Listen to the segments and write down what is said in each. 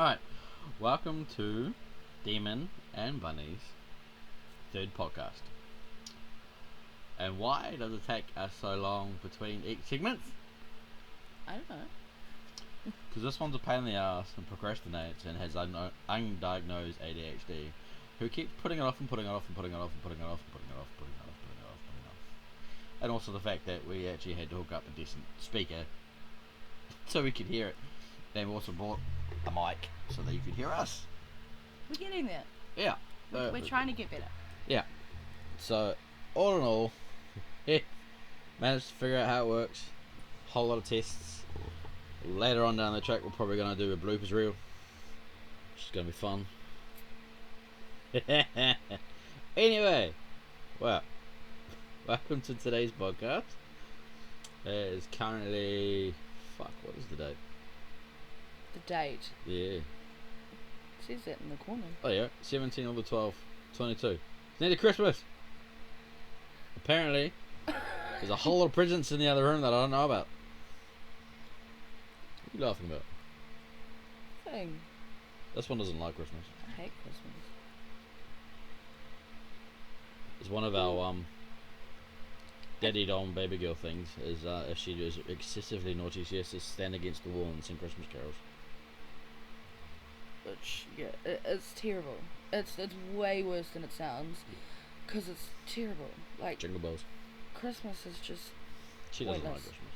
Alright, welcome to Demon and Bunny's third podcast. And why does it take us so long between each segment? I don't know. Because this one's a pain in the ass and procrastinates and has undiagnosed ADHD, who keeps putting it off and putting it off and putting it off and putting it off and putting it off, putting it off, putting it off, putting it off. And also the fact that we actually had to hook up a decent speaker so we could hear it. And we also bought a mic so that you could hear us. We're getting there. Yeah. We're trying to get better. Yeah. So, all in all, managed to figure out how it works. Whole lot of tests. Later on down the track, we're probably going to do a bloopers reel, which is going to be fun. Anyway, well, welcome to today's podcast. It is currently, what is the date? The date. Yeah. It says that in the corner. Oh yeah, 17 of the 12th, 22. It's nearly Christmas. Apparently, there's a whole lot of presents in the other room that I don't know about. What are you laughing about? Thing. This one doesn't like Christmas. I hate Christmas. It's one of our daddy dom baby girl things. Is if she is excessively naughty, she has to stand against the wall and sing Christmas carols. Which, yeah, it's terrible. It's way worse than it sounds. Because it's terrible. Like, Jingle bells. Christmas is just She doesn't pointless. like Christmas.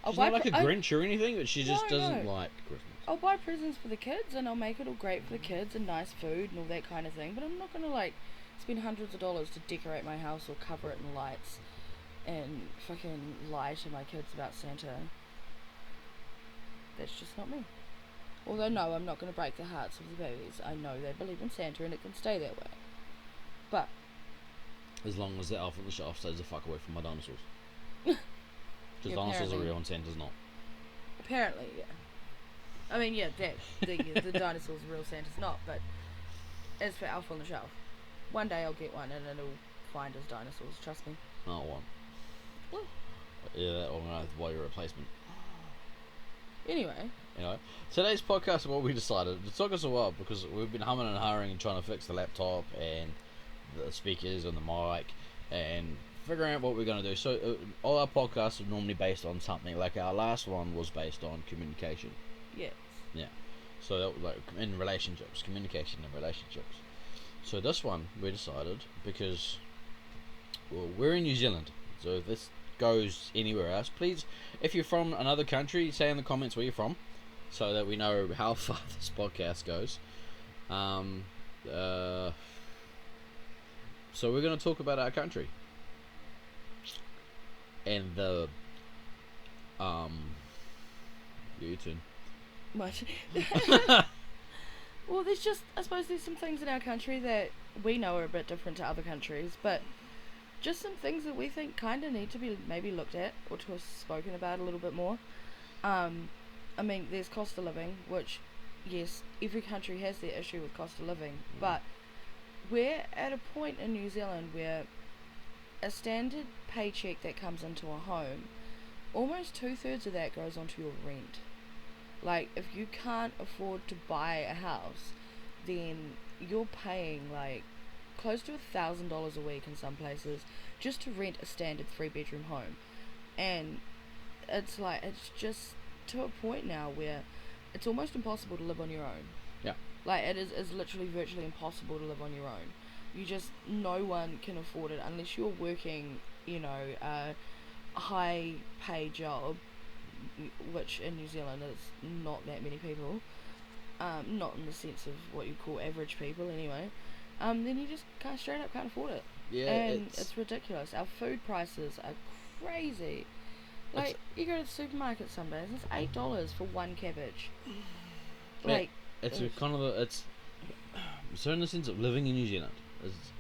I'll She's buy not like a Grinch or anything, but she just doesn't No. like Christmas. I'll buy presents for the kids and I'll make it all great for the kids and nice food and all that kind of thing. But I'm not going to, like, spend hundreds of dollars to decorate my house or cover it in lights and fucking lie to my kids about Santa. That's just not me. Although, no, I'm not going to break the hearts of the babies. I know they believe in Santa and it can stay that way. But As long as the elf on the shelf stays the fuck away from my dinosaurs. Because Yeah, dinosaurs are apparently. real and Santa's not. apparently, yeah. I mean, yeah, the dinosaurs are real, Santa's not. But as for Elf on the Shelf, one day I'll get one and it'll find us dinosaurs, trust me. Not one. Well. Yeah, that organised by your replacement. Anyway, Today's podcast, what we decided, it took us a while because we've been humming and hurrying and trying to fix the laptop and the speakers and the mic and figuring out what we're going to do. So all our podcasts are normally based on something. Like our last one was based on communication. yes. So that was like in relationships, communication and relationships. So this one we decided because, well, we're in New Zealand, so if this goes anywhere else, please, if you're from another country, say in the comments where you're from, so that we know how far this podcast goes. So we're going to talk about our country and the your turn. Much. Well, I suppose there's some things in our country that we know are a bit different to other countries, but just some things that we think kind of need to be maybe looked at or to have spoken about a little bit more. I mean, there's cost of living, which, yes, every country has their issue with cost of living, but we're at a point in New Zealand where a standard paycheck that comes into a home, almost 2/3 of that goes onto your rent. Like, if you can't afford to buy a house, then you're paying, like, close to $1,000 a week in some places just to rent a standard 3-bedroom home. And it's just to a point now where it's almost impossible to live on your own. Yeah. Like, it's literally virtually impossible to live on your own. No one can afford it unless you're working, a high pay job, which in New Zealand is not that many people, not in the sense of what you call average people anyway, then you just straight up can't afford it. Yeah, And it's ridiculous. Our food prices are crazy. Like, you go to the supermarket some days, it's $8 for one cabbage. Like, it's ugh. kind of it's so in the sense of living in New Zealand, it's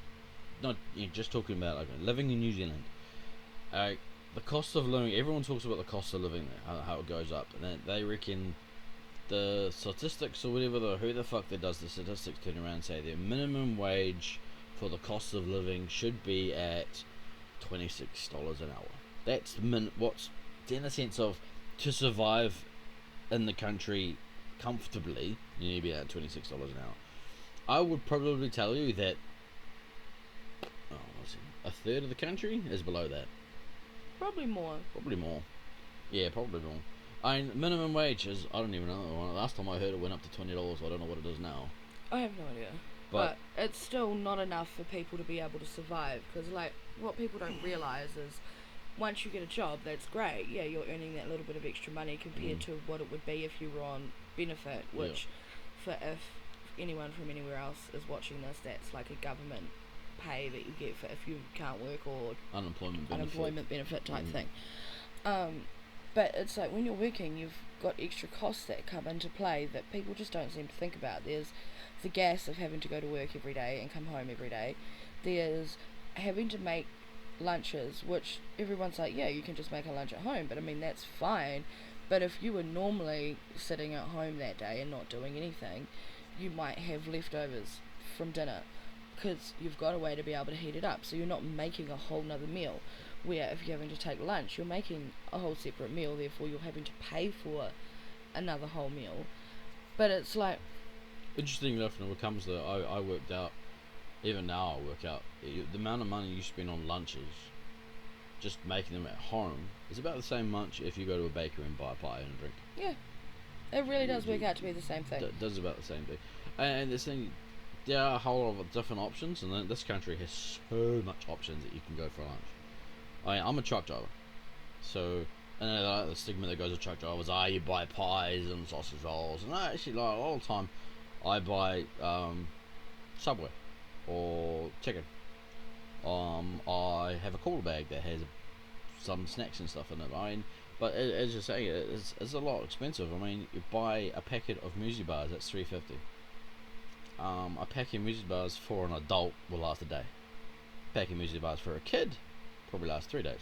not just talking about like living in New Zealand. The cost of living, everyone talks about the cost of living there, how it goes up, and they reckon the statistics or whatever, who the fuck that does the statistics turn around and say their minimum wage for the cost of living should be at $26 an hour. That's what's in the sense of to survive in the country comfortably, you need to be at $26 an hour. I would probably tell you that a third of the country is below that. Probably more. Probably more. Yeah, probably more. I mean, minimum wage is, I don't even know. Last time I heard it went up to $20. I don't know what it is now. I have no idea. But it's still not enough for people to be able to survive. Because, like, what people don't realise is once you get a job, that's great. Yeah, you're earning that little bit of extra money compared to what it would be if you were on benefit, which, for if anyone from anywhere else is watching this, that's like a government pay that you get for if you can't work, or unemployment benefit type thing. But it's like when you're working, you've got extra costs that come into play that people just don't seem to think about. There's the gas of having to go to work every day and come home every day. There's having to make lunches, which everyone's like, yeah, you can just make a lunch at home, but I mean, that's fine. But if you were normally sitting at home that day and not doing anything, you might have leftovers from dinner because you've got a way to be able to heat it up, so you're not making a whole nother meal. Where if you're having to take lunch, you're making a whole separate meal, therefore you're having to pay for another whole meal. But it's like, interesting enough, when it comes to, I worked out, even now I work out, the amount of money you spend on lunches, just making them at home, is about the same much if you go to a bakery and buy a pie and a drink. Yeah, it really does work out to be the same thing. It does about the same thing. And this thing, there are a whole lot of different options, and this country has so much options that you can go for lunch. I mean, I'm a truck driver, so and the stigma that goes with truck drivers, you buy pies and sausage rolls, and actually, like, all the time, I buy Subway or chicken. I have a cooler bag that has some snacks and stuff in it. I mean, but as you're saying, it's a lot expensive. I mean, you buy a packet of muesli bars, that's $3.50. A packet of muesli bars for an adult will last a day. A packet of muesli bars for a kid probably lasts 3 days.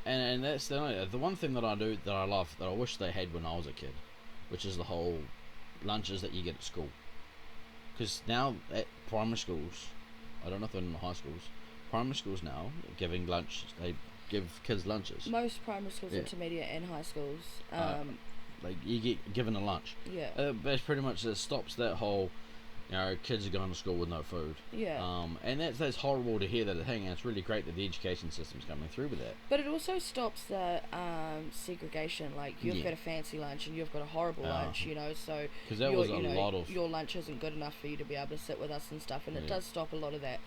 And that's the one thing that I do that I love, that I wish they had when I was a kid, which is the whole lunches that you get at school. Because now at primary schools, I don't know if they're in the high schools, primary schools now giving lunch, they give kids lunches. Most primary schools, intermediate and high schools, like you get given a lunch. Yeah. That's pretty much, that stops that whole, kids are going to school with no food. Yeah. And that's horrible to hear that. It's really great that the education system's coming through with that. But it also stops the segregation. Like, you've got a fancy lunch and you've got a horrible lunch, so because that was a lot of, your lunch isn't good enough for you to be able to sit with us and stuff, and it does stop a lot of that.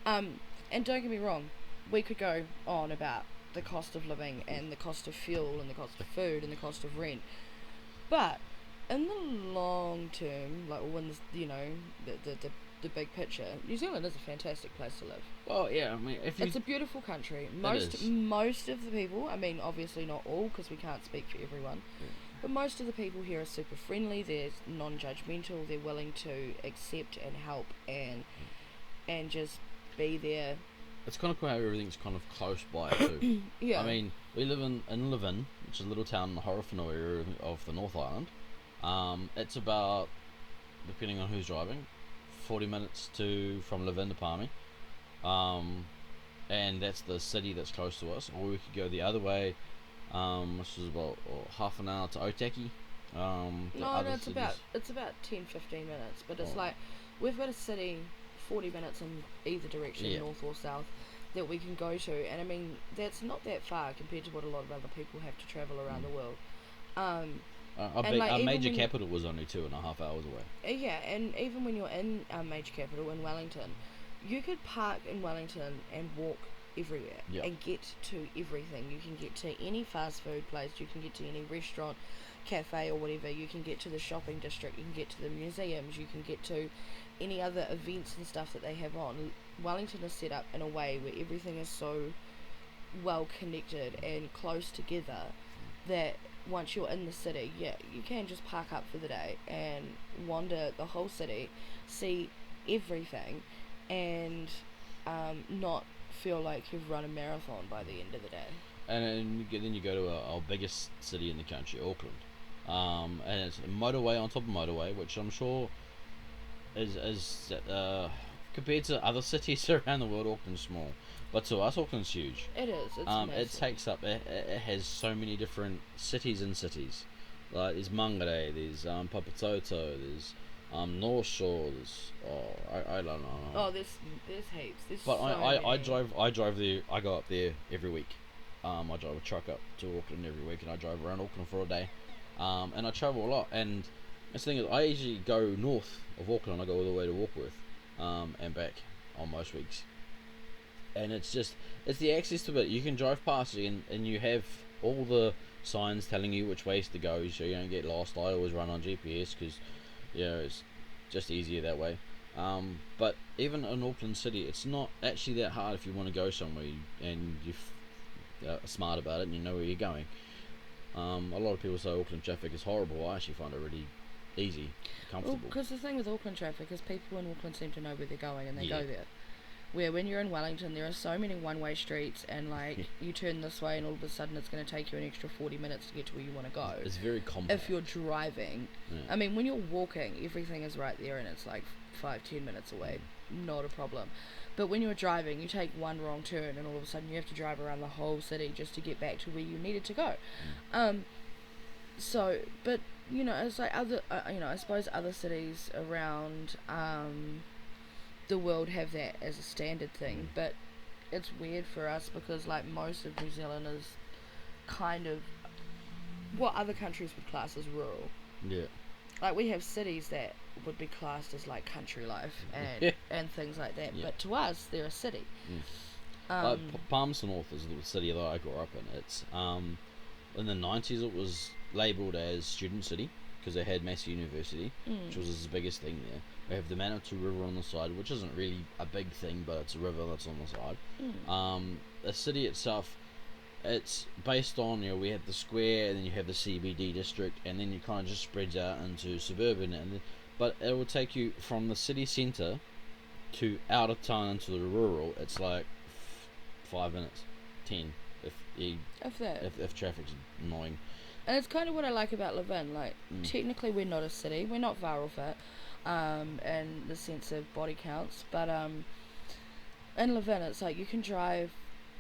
And don't get me wrong, we could go on about the cost of living and the cost of fuel and the cost of food and the cost of rent, but in the long term, like when the big picture, New Zealand is a fantastic place to live. Well, yeah, I mean, it's a beautiful country. Most of the people, I mean, obviously not all, because we can't speak for everyone, but most of the people here are super friendly. They're non-judgmental. They're willing to accept and help and just be there. It's kind of cool how everything's kind of close by too. Yeah. I mean, we live in Levin, which is a little town in the Horowhenua area of the North Island. It's about, depending on who's driving, 40 minutes from Levin to Palmy. And that's the city that's close to us. Or we could go the other way, which is about half an hour to Otaki. No, it's about 10-15 minutes, but it's like we've got a city 40 minutes in either direction, north or south, that we can go to, and I mean, that's not that far compared to what a lot of other people have to travel around the world. Our major capital was only 2.5 hours away. Yeah, and even when you're in our major capital in Wellington, you could park in Wellington and walk everywhere and get to everything. You can get to any fast food place, you can get to any restaurant, cafe or whatever, you can get to the shopping district, you can get to the museums, you can get to any other events and stuff that they have on. Wellington is set up in a way where everything is so well connected and close together that once you're in the city, you can just park up for the day and wander the whole city, see everything, and not feel like you've run a marathon by the end of the day. And then you go to our biggest city in the country, Auckland, and it's a motorway on top of motorway, which I'm sure is compared to other cities around the world, Auckland's small, but to us, Auckland's huge. It is. It's massive. It takes up. It has so many different cities in cities. Like there's Mangere, there's Papatoto, there's North Shore, there's I don't know. Oh, there's heaps. There's But so I many. drive there. I go up there every week. I drive a truck up to Auckland every week, and I drive around Auckland for a day. And I travel a lot. And the thing is, I usually go north of Auckland. I go all the way to Warkworth, and back on most weeks. And it's the access to it. You can drive past it, and you have all the signs telling you which ways to go, so you don't get lost. I always run on GPS because, it's just easier that way. But even in Auckland City, it's not actually that hard if you want to go somewhere and you're smart about it and you know where you're going. A lot of people say Auckland traffic is horrible. I actually find it really easy, comfortable. Because the thing with Auckland traffic is people in Auckland seem to know where they're going and they Yeah. go there. Where when you're in Wellington, there are so many one-way streets, and like you turn this way, and all of a sudden it's going to take you an extra 40 minutes to get to where you want to go. It's very compact. If you're driving, Yeah. I mean, when you're walking, everything is right there, and it's like 5-10 minutes away, not a problem. But when you're driving, you take one wrong turn, and all of a sudden you have to drive around the whole city just to get back to where you needed to go. So, but it's like other, I suppose other cities around the world have that as a standard thing, but it's weird for us because like most of New Zealand is kind of what other countries would class as rural. Yeah. Like we have cities that would be classed as like country life and things like that, Yeah. but to us they're a city. Palmerston North is the city that I grew up in. It's in the 90s it was labelled as student city because they had Massey University, which was the biggest thing there. We have the Manitou River on the side, which isn't really a big thing, but it's a river that's on the side. The city itself, it's based on, we have the square, and then you have the CBD district, and then it kind of just spreads out into suburban, but it will take you from the city centre to out of town into the rural. It's like 5 minutes, 10, if traffic's annoying. And it's kind of what I like about Levin. Like, technically we're not a city. We're not viral fit, in the sense of body counts. But in Levin, it's like you can drive.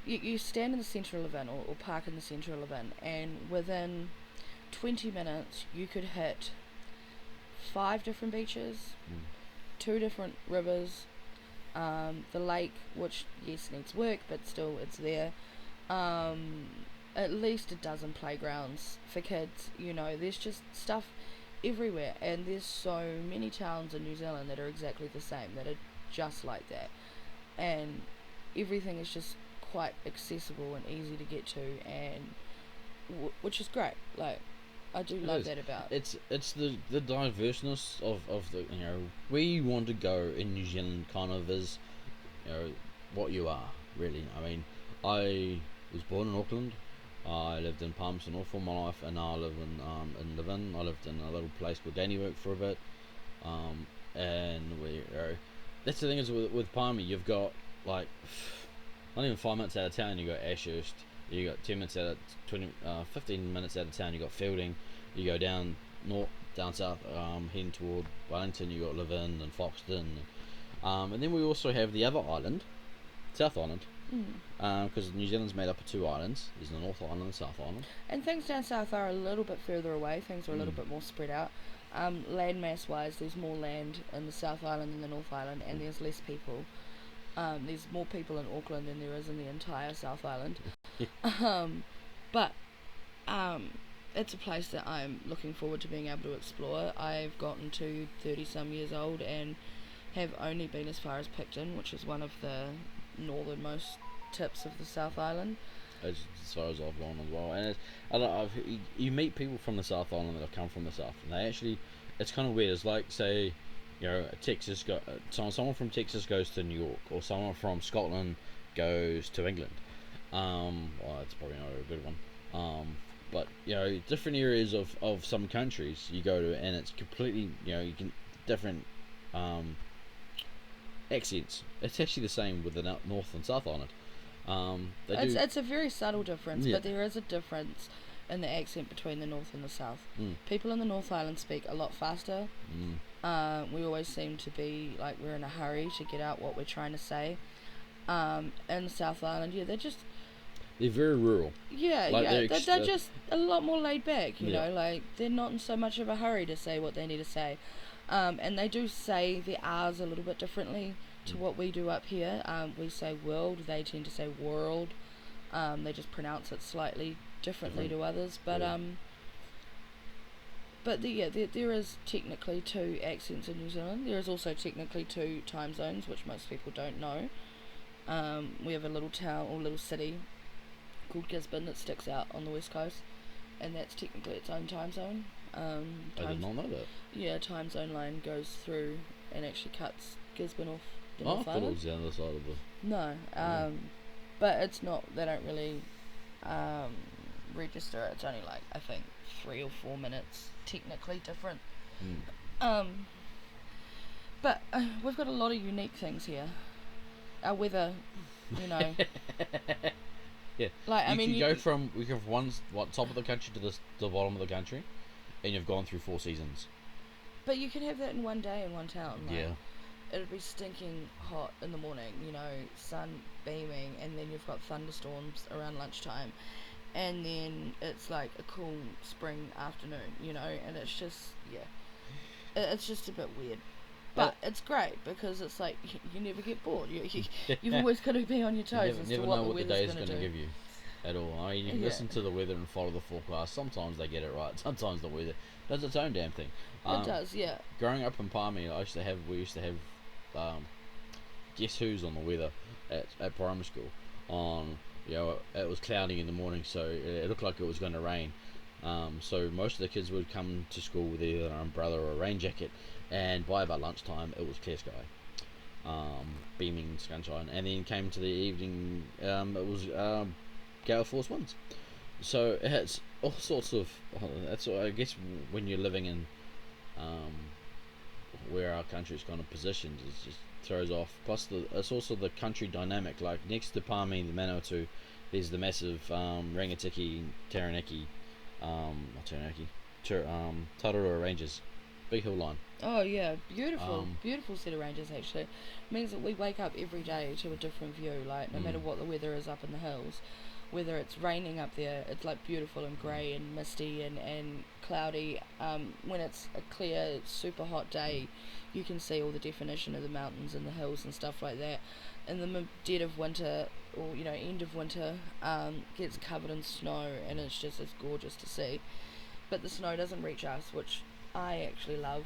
You stand in the centre of Levin or park in the centre of Levin, and within 20 minutes you could hit 5 different beaches, 2 different rivers, the lake, which yes needs work, but still it's there. At least a dozen playgrounds for kids. There's just stuff everywhere, and there's so many towns in New Zealand that are exactly the same, that are just like that, and everything is just quite accessible and easy to get to, and which is great. Like, I do love that about it's the diverseness of the where you want to go in New Zealand kind of is what you are really. I mean, I was born in Auckland. I lived in Palmerston North all my life, and now I live in Levin. I lived in a little place called Dannywork for a bit, and that's the thing is with Palmy, you've got like not even 5 minutes out of town you got Ashurst, you got 10 minutes out of 15 minutes out of town you got Fielding, you go down north, down south, heading toward Wellington, you got Levin and Foxton, and then we also have the other island, South Island. Because New Zealand's made up of 2 islands. There's the North Island and the South Island. And things down south are a little bit further away. Things are a little bit more spread out. Landmass wise, there's more land in the South Island than the North Island, and there's less people. There's more people in Auckland than there is in the entire South Island. But it's a place that I'm looking forward to being able to explore. I've gotten to 30 some years old and have only been as far as Picton, which is one of the northernmost tips of the South Island. As far as I've gone as well, and you meet people from the South Island that have come from the South, and they actually, it's kind of weird. It's like, say, someone from Texas goes to New York, or someone from Scotland goes to England. Well, it's probably not a good one. But different areas of some countries you go to, and it's completely, you can different accents. It's actually the same with the North and South Island. It's a very subtle difference, Yeah. but there is a difference in the accent between the North and the South. People in the North Island speak a lot faster. We always seem to be like we're in a hurry to get out what we're trying to say. In the South Island, they're just They're very rural. Yeah, Like, yeah. They're just a lot more laid back, you Yeah. know, like they're not in so much of a hurry to say what they need to say. And they do say the R's a little bit differently to what we do up here. We say world, they tend to say world. They just pronounce it slightly differently to others. But Yeah. there is technically two accents in New Zealand. There is also technically two time zones, which most people don't know. We have a little town or little city called Gisborne that sticks out on the west coast, and that's technically its own time zone. I did not know that. Yeah, time zone line goes through and actually cuts Gisborne off the Oh, I North thought it Island. was the other side of the. No, Yeah. but it's not. They don't really register it. It's only like I think 3 or 4 minutes technically different. Mm. But we've got a lot of unique things here. Our weather, you know. Yeah. Like We can go from top of the country to the bottom of the country, and you've gone through 4 seasons. But you could have that in one day in one town. Like, Yeah. it'd be stinking hot in the morning, you know, sun beaming, and then you've got thunderstorms around lunchtime, and then it's like a cool spring afternoon, you know, and it's just, it's just a bit weird. But it's great because it's like you never get bored. You've always got to be on your You toes as to never what know the what the day weather's is going going to to do. give you at all. I mean, you can Yeah. listen to the weather and follow the forecast. Sometimes they get it right. Sometimes the weather does its own damn thing. It does, yeah. Growing up in Palmy, we used to have guess who's on the weather at primary school. It was cloudy in the morning, so it looked like it was going to rain. So most of the kids would come to school with either an umbrella or a rain jacket, and by about lunchtime it was clear sky, beaming sunshine, and then came to the evening, it was gale force winds. So it's all sorts of. That's I guess when you're living in where our country is kind of positioned, it just throws off. Plus, it's also the country dynamic. Like next to Palmy, the Manawatu, there's the massive Rangitikei, Taranaki, not Taranaki, Tararua Ranges, big hill line. Oh yeah, beautiful, Um, beautiful set of ranges actually. It means that we wake up every day to a different view. Like no matter what the weather is up in the hills, whether it's raining up there, it's like beautiful and grey and misty and cloudy. When it's a clear, super hot day, you can see all the definition of the mountains and the hills and stuff like that. In the dead of winter, or end of winter, gets covered in snow, and it's gorgeous to see. But the snow doesn't reach us, which I actually love.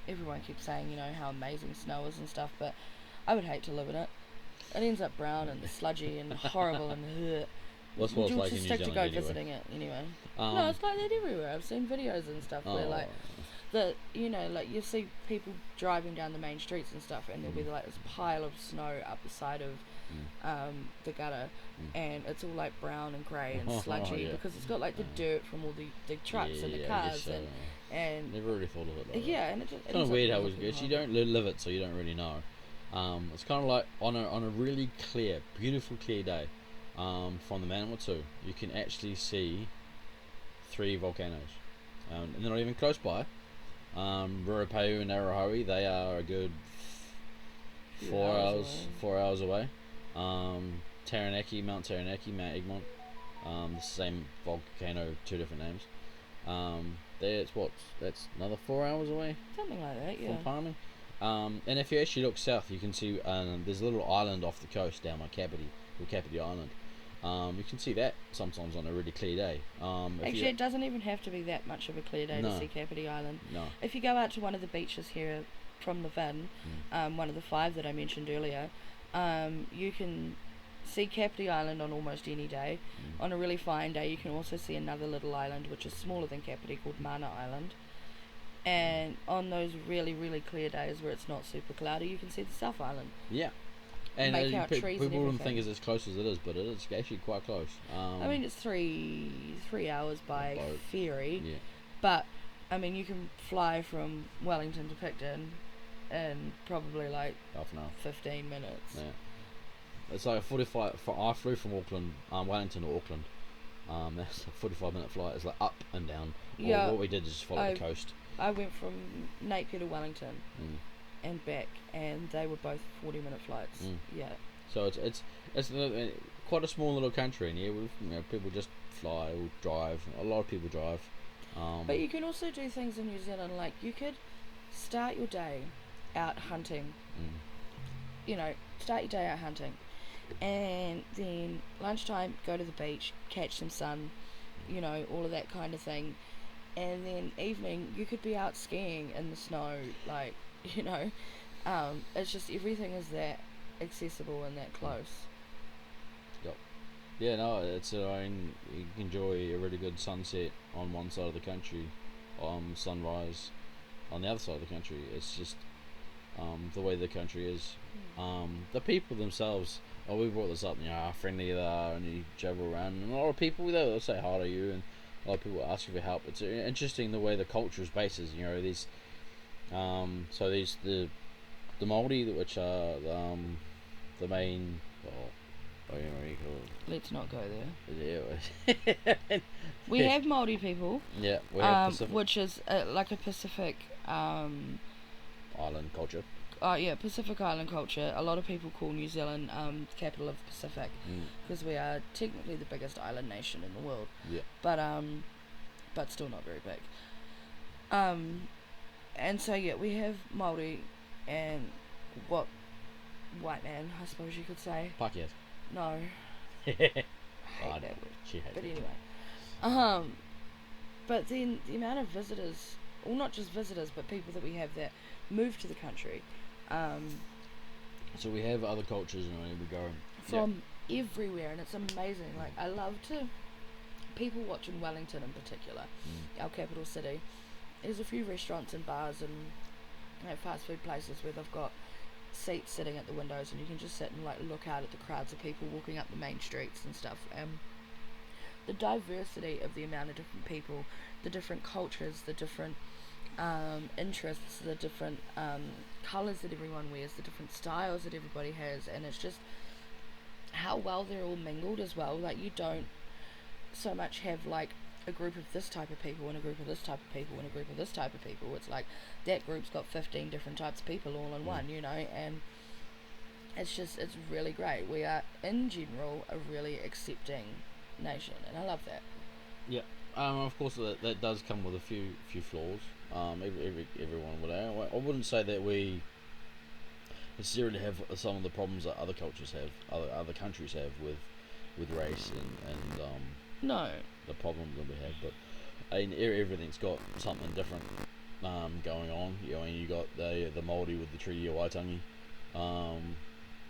Everyone keeps saying, how amazing snow is and stuff, but I would hate to live in it. It ends up brown and sludgy and horrible and ugh. That's what Would it's you like in just New stick to Zealand go anyway. visiting it anyway? Um, No, it's like that everywhere. I've seen videos and stuff where oh, like like you see people driving down the main streets and stuff, and there'll be like this pile of snow up the side of the gutter, and it's all like brown and grey and sludgy yeah. because it's got like the dirt from all the trucks and the I guess cars so. and Never really thought of it like that. yeah, and it just It's kind of weird how it gets. You don't live it, so you don't really know. It's kind of like on a really clear, beautiful clear day, from the Manawatu, you can actually see 3 volcanoes, and they're not even close by. Ruapehu and Arahoe, they are a good Few 4 hours hours, away. 4 hours away. Taranaki, Mount Taranaki, Mount Egmont, the same volcano, 2 different names. That's another 4 hours away something like that. Yeah. from Palmy. And if you actually look south, you can see there's a little island off the coast down by Kapiti, called Kapiti Island. You can see that sometimes on a really clear day. Actually, it doesn't even have to be that much of a clear day No. to see Kapiti Island. No. If you go out to one of the beaches here from the Vin, one of the 5 that I mentioned earlier, you can see Kapiti Island on almost any day. On a really fine day, you can also see another little island which is smaller than Kapiti called Mana Island. And on those really, really clear days where it's not super cloudy, you can see the South Island. Yeah. And Make out trees and people wouldn't everything. think it's as close as it is, but it is actually quite close. I mean, it's three hours by boat. ferry, Yeah. but I mean, you can fly from Wellington to Picton in probably like Half an hour. 15 minutes. Yeah. It's like a 45. I flew from Auckland, Wellington to Auckland. That's a 45-minute flight. It's like up and down. Yeah, What we did is just follow the coast. I went from Napier to Wellington Mm. and back, and they were both 40-minute flights. Mm. Yeah. So it's quite a small little country, and yeah, people just fly or drive. A lot of people drive. But you can also do things in New Zealand, like you could start your day out hunting. Mm. Start your day out hunting, and then lunchtime go to the beach, catch some sun, all of that kind of thing, and then evening you could be out skiing in the snow, like it's just everything is that accessible and that close. Yep. Yeah, no, it's you can enjoy a really good sunset on one side of the country, sunrise on the other side of the country. It's just the way the country is. The people themselves. Oh, we brought this up. How friendly they are, and you travel around, and a lot of people they'll say hi to you, and a lot of people ask you for help. It's interesting the way the culture is bases. These, so these the Māori, which are the main. What do you call it? Let's not go there. Yeah. We have Māori people. Yeah, we have Pacific which is like a Pacific island culture. Pacific Island culture. A lot of people call New Zealand capital of the Pacific because we are technically the biggest island nation in the world. Yeah. But still not very big. And so we have Māori and what white man, I suppose you could say. Pākehā. No. Hate that word. She hates But it. anyway. But then the amount of visitors, well, not just visitors, but people that we have that move to the country. So we have other cultures, we go from everywhere, and it's amazing. Like, I love to people watch in Wellington in particular, our capital city. There's a few restaurants and bars and fast food places where they've got seats sitting at the windows, and you can just sit and look out at the crowds of people walking up the main streets and stuff. The diversity of the amount of different people, the different cultures, the different interests, the different colours that everyone wears, the different styles that everybody has, and it's just how well they're all mingled as well. Like, you don't so much have a group of this type of people and a group of this type of people and a group of this type of people. It's like that group's got 15 different types of people all in one, and it's really great. We are in general a really accepting nation, and I love that. Yeah. Of course that does come with a few flaws. Everyone would. I wouldn't say that we necessarily have some of the problems that other cultures have, other countries have with race and no, the problems that we have. But everything's got something different going on. You got the Māori with the Treaty of Waitangi,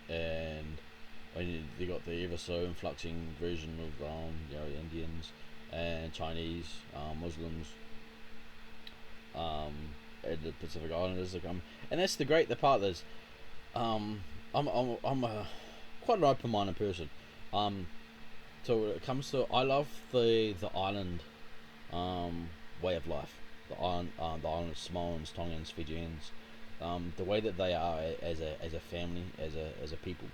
and you got the ever so influxing version of Indians and Chinese, Muslims, and the Pacific Islanders that come. And that's the part that's I'm quite an open-minded person. So when it comes to, I love the island way of life. The island Samoans, Tongans, Fijians, the way that they are as a family, as a people.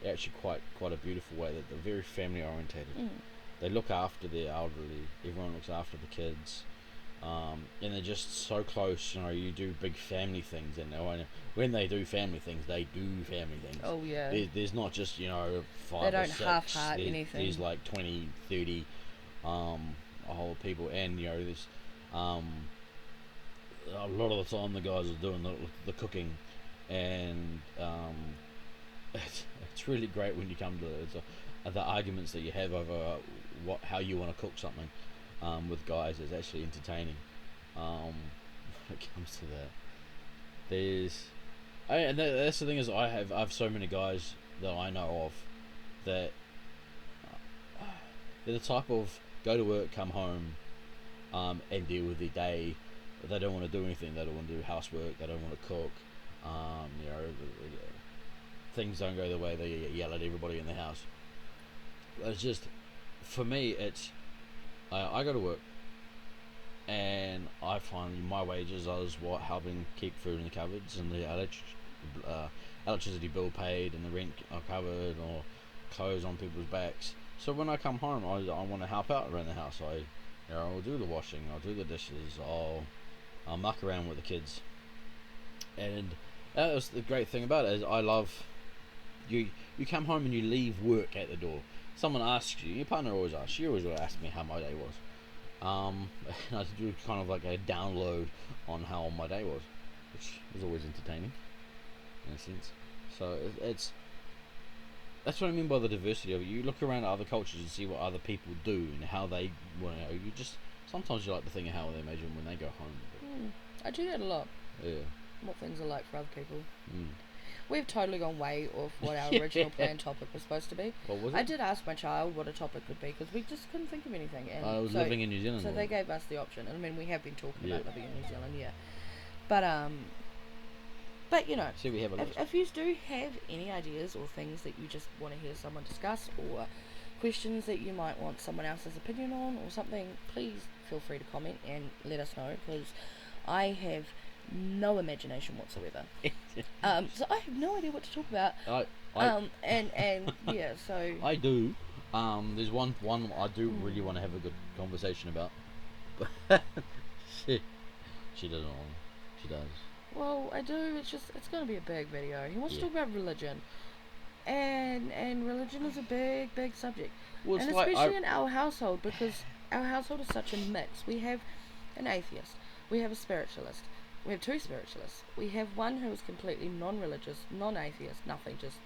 Actually quite a beautiful way that they're very family orientated. They look after their elderly. Everyone looks after the kids, and they're just so close. You do big family things, and when they do family things, they do family things. Oh yeah. There's not just 5 they don't or 6. half-heart anything. There's like 20, 30 whole people, and there's a lot of the time the guys are doing the cooking, and it's really great when you come to the arguments that you have over how you want to cook something with guys. Is actually entertaining when it comes to that. That's the thing, is I have so many guys that I know of that they're the type of go to work, come home, and deal with their day. They don't want to do anything. They don't want to do housework. They don't want to cook. Things don't go the way. They yell at everybody in the house. It's just, for me, it's I go to work, and I find my wages is helping keep food in the cupboards, and the electricity bill paid, and the rent covered, or clothes on people's backs. So when I come home, I want to help out around the house. I'll do the washing, I'll do the dishes, I'll muck around with the kids. And that was the great thing about it, is I love you come home and you leave work at the door. Someone asks you. Your partner always asks. She always asks me how my day was. And I do kind of like a download on how my day was, which is always entertaining, in a sense. So that's what I mean by the diversity of it. You look around at other cultures and see what other people do and how they, you just sometimes you like to think of how they imagine when they go home. I do that a lot. Yeah. What things are like for other people. Mm. We've totally gone way off what our original planned topic was supposed to be. What was it? I did ask my child what a topic could be because we just couldn't think of anything. And I was living in New Zealand. So they gave us the option. I mean, we have been talking about living in New Zealand, But you know, so we have a if you do have any ideas or things that you just want to hear someone discuss, or questions that you might want someone else's opinion on, or something, please feel free to comment and let us know, because I have no imagination whatsoever. So I have no idea what to talk about. So I do. There's one I do really want to have a good conversation about. She doesn't want. She does. Well, I do. It's going to be a big video. He wants to talk about religion, and religion is a big subject, and especially in our household, because our household is such a mix. We have an atheist, we have a spiritualist, we have two spiritualists, we have one who is completely non-religious, non-atheist, nothing, just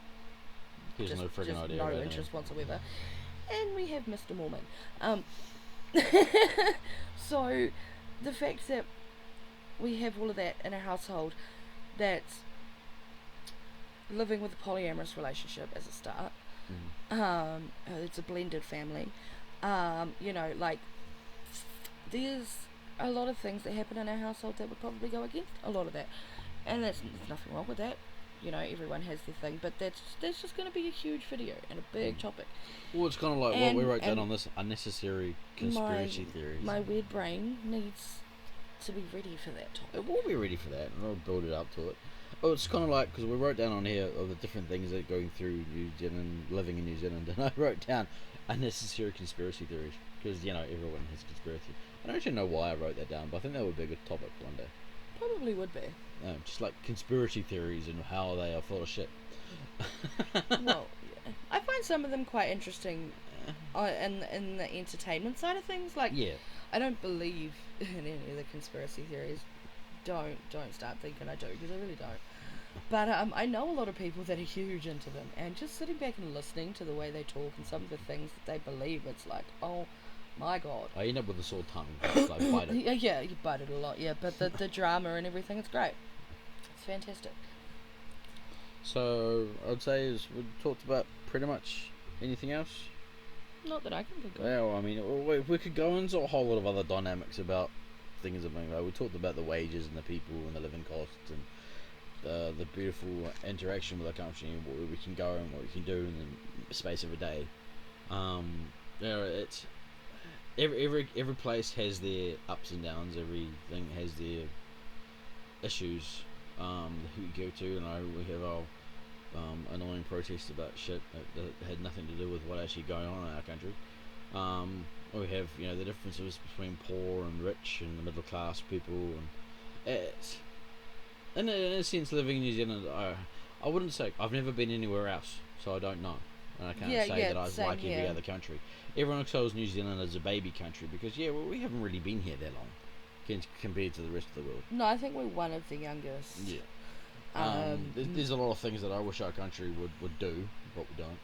no friggin' idea. No interest whatsoever, and we have Mr. Mormon. So the fact that we have all of that in a household that's living with a polyamorous relationship as a start. It's a blended family. There's a lot of things that happen in our household that would probably go against a lot of that, and there's nothing wrong with that. You know, everyone has their thing, but that's just going to be a huge video and a big topic. Well, it's kind of like what we wrote down on this unnecessary conspiracy theories. My weird brain needs to be ready for that topic. It will be ready for that, and I'll build it up to it. Oh, it's kind of like, because we wrote down on here of the different things that are going through New Zealand, living in New Zealand, and I wrote down unnecessary conspiracy theories, because, you know, everyone has conspiracy. I don't actually know why I wrote that down, but I think that would be a good topic one day. Probably would be. Just like conspiracy theories and how they are full of shit. Well, yeah. I find some of them quite interesting in the entertainment side of things. Like, I don't believe in any of the conspiracy theories. Don't start thinking I do, because I really don't. But I know a lot of people that are huge into them, and just sitting back and listening to the way they talk and some of the things that they believe, it's like, oh my god. I end up with a sore tongue. Just like bite it. Yeah, you bite it a lot, yeah. But the drama and everything, it's great. It's fantastic. So I'd say we talked about pretty much anything else. Not that I can think of. Well, I mean, we could go into a whole lot of other dynamics about things. We talked about the wages and the people and the living costs and the beautiful interaction with our country and where we can go and what we can do in the space of a day. It's every place has their ups and downs. Everything has their issues who you go to, and we have our annoying protests about shit that had nothing to do with what actually going on in our country. We have, you know, the differences between poor and rich and the middle class people, and it's in a sense, living in New Zealand, I wouldn't say I've never been anywhere else, so I don't know, and I can't say that I like every other country. Everyone tells New Zealand as a baby country because we haven't really been here that long compared to the rest of the world. No, I think we're one of the youngest. Yeah. There's a lot of things that I wish our country would do, but we don't.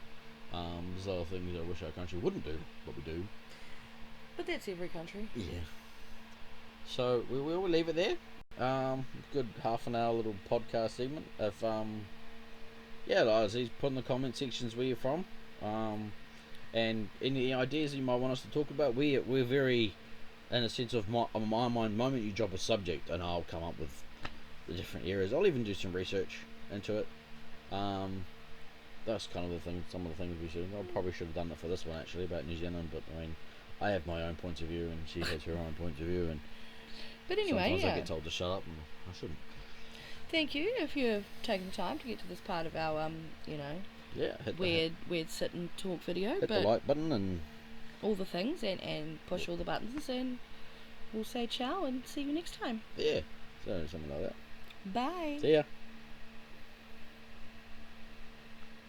There's a lot of things I wish our country wouldn't do, but we do. But that's every country. Yeah. So we will leave it there. Good half an hour little podcast segment. If guys, put in the comment sections where you're from. And any ideas you might want us to talk about. We're very, in a sense of my mind, moment you drop a subject and I'll come up with the different areas. I'll even do some research into it. That's kind of some of the things we should. I probably should have done that for this one actually about New Zealand, but I mean, I have my own points of view and she has her own point of view, and but anyway, sometimes I get told to shut up and I shouldn't. Thank you if you've taken the time to get to this part of our weird sit and talk video. Hit the like button and all the things and push all the buttons, and we'll say ciao and see you next time. Yeah, so something like that. Bye. See ya.